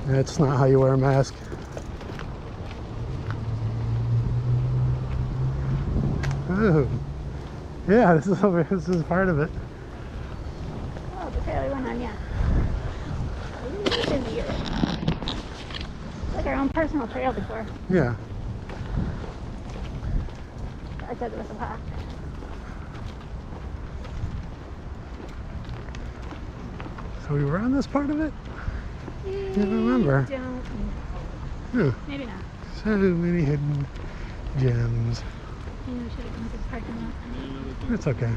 That's not how you wear a mask. Oh, yeah, this is part of it. Oh, the trail we went on, yeah. It's busier. It's like our own personal trail before. Yeah. I said it was a park. So we were on this part of it? I can't remember. Don't. Yeah. Maybe not. So many hidden gems. Maybe we should have gone to the parking lot. It's okay.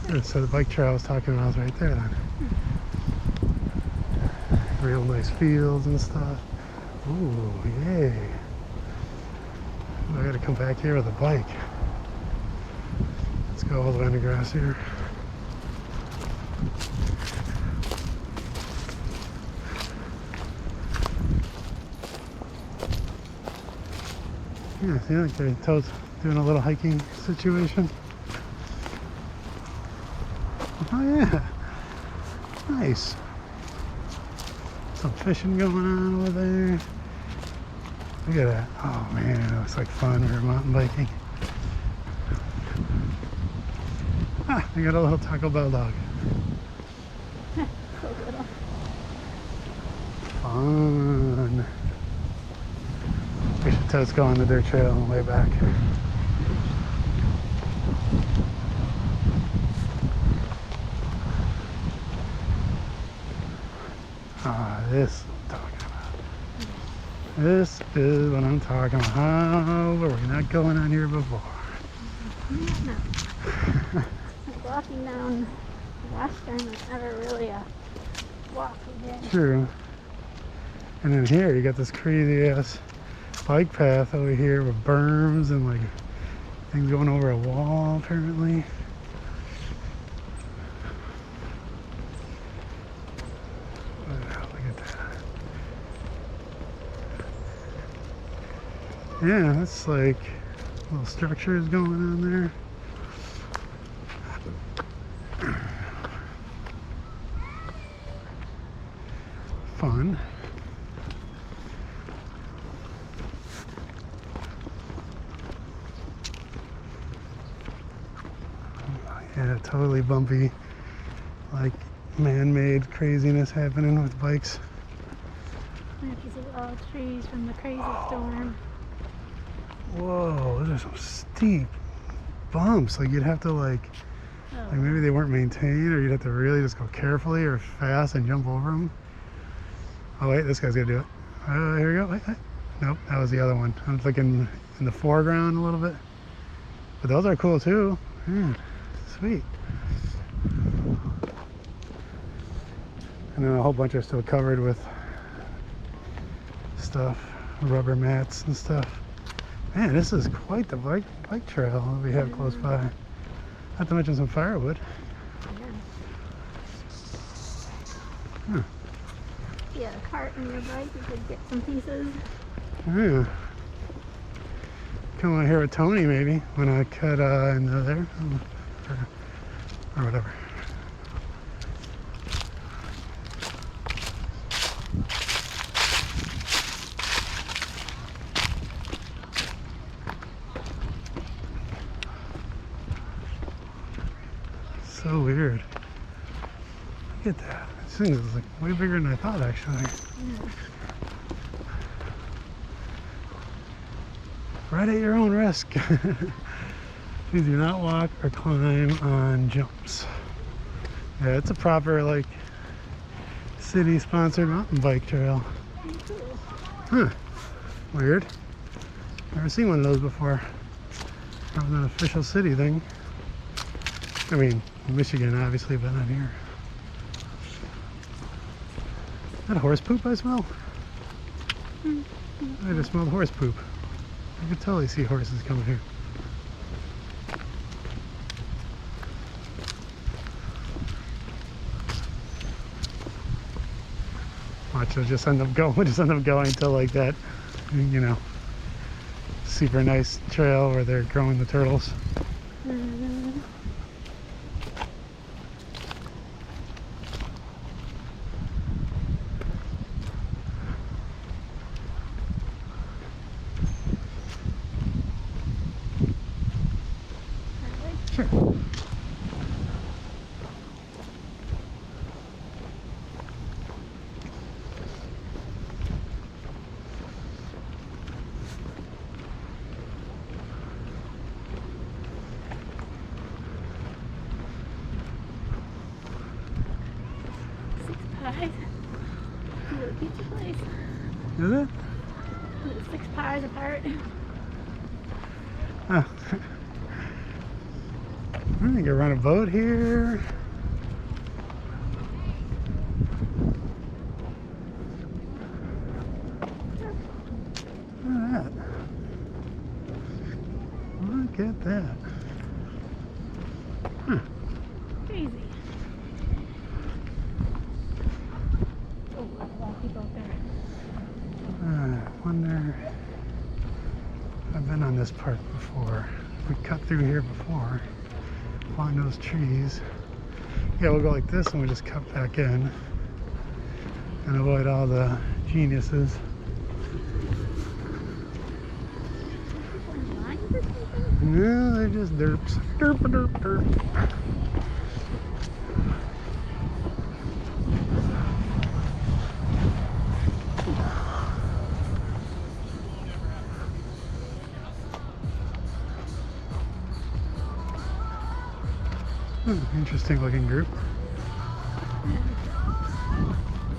Yeah, so the bike trail I was talking about is right there then. Real nice fields and stuff. Ooh, yay. I gotta come back here with a bike. Let's go all the way on the grass here. Yeah, see, like they're doing a little hiking situation. Oh yeah, nice. Some fishing going on over there. Look at that. Oh man, it looks like fun. We were mountain biking. Ah, I got a little Taco Bell dog. So little. Fun. We should totes go on the dirt trail on the way back. Ah, this I'm talking about. This is what I'm talking about. How were we not going on here before? No. Like walking down Western was never really a walk again. True. And then here you got this crazy ass bike path over here with berms and like things going over a wall apparently. Look at that. Yeah, that's like little structures going on there. Fun. Yeah, totally bumpy, like man-made craziness happening with bikes. And if you see all the trees from the crazy storm. Whoa, those are some steep bumps. Like you'd have to like maybe they weren't maintained, or you'd have to really just go carefully or fast and jump over them. Oh wait, this guy's gonna do it. Here we go. Wait. Nope, that was the other one. I'm looking in the foreground a little bit. But those are cool too. Man, sweet. And then a whole bunch are still covered with stuff, rubber mats and stuff. Man, this is quite the bike trail that we have close by. Not to mention some firewood. Huh. If you had a cart on your bike, you could get some pieces. Yeah. Come out here with Tony maybe when I cut into there or whatever. So weird. Look at that. This thing is like way bigger than I thought actually. Yeah. Right at your own risk. Please do not walk or climb on jumps. Yeah, it's a proper like city sponsored mountain bike trail. Cool. Huh. Weird. Never seen one of those before. That was an official city thing. I mean, Michigan obviously, but not here. Is that horse poop I smell? I just smelled horse poop. I could totally see horses coming here. much. We'll just end up going to like that, you know, super nice trail where they're growing the turtles. Mm-hmm. Sure. Pies. Little pizza place. Is it? Little 6 pies apart. Oh. I think I run a boat here. Look at that. Huh. Crazy. Oh, a lot of people out there. I wonder if I've been on this part before. We cut through here before along those trees. Yeah, we'll go like this and we'll just cut back in and avoid all the geniuses. No, they're just derps. Derp, derp, derp. Interesting looking group.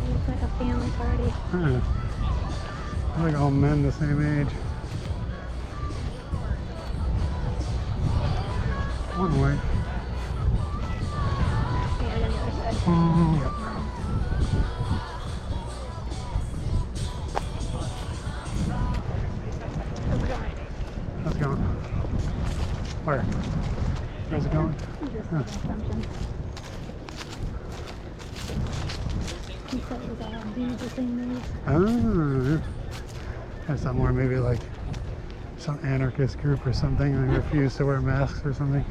Looks like a family party. Huh. Like all men the same age. One way. Yeah, on the other side. Yep. So we're going. How's it going? Where? Where's it going? Just Huh. an assumption. He said it was all bees the same age. Oh. I thought more maybe like some anarchist group or something and they refuse to wear masks or something.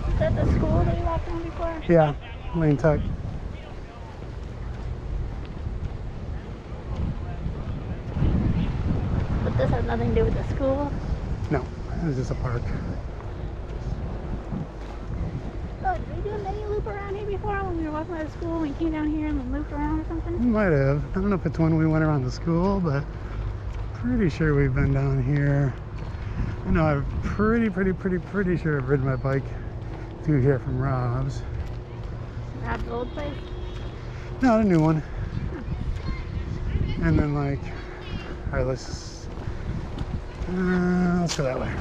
Is that the school that we walked on before? Yeah, Lane Tuck. But this has nothing to do with the school. No, it's just a park. Oh, did we do a mini loop around here before when we were walking by the school? We came down here and then looped around or We something? might have. I don't know if it's when we went around the school, but pretty sure we've been down here. I know I'm pretty sure I've ridden my bike through here from Rob's. Rob's old place? No, the new one. And then like, all right, let's go that way.